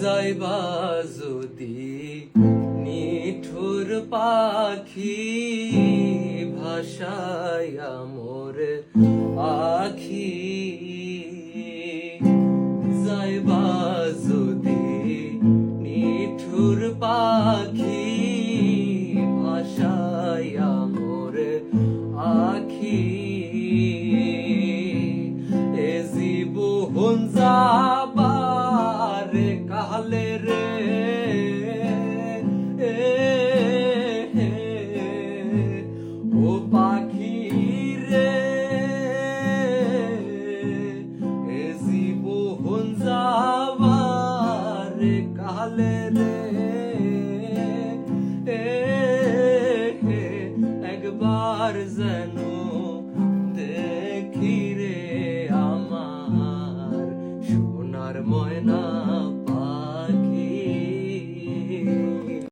যাইবা যদি নিঠুর পাখি ভাষায়া মোর আখি, যাইবা যদি নিঠুর পাখি ভাষায়া মোর আখি, এ জীবন যাবার কালে রে ও পাখি রে, এ জীবন যাবার কালে রে একবার যেন দেখি রে আমার সোনার ময়না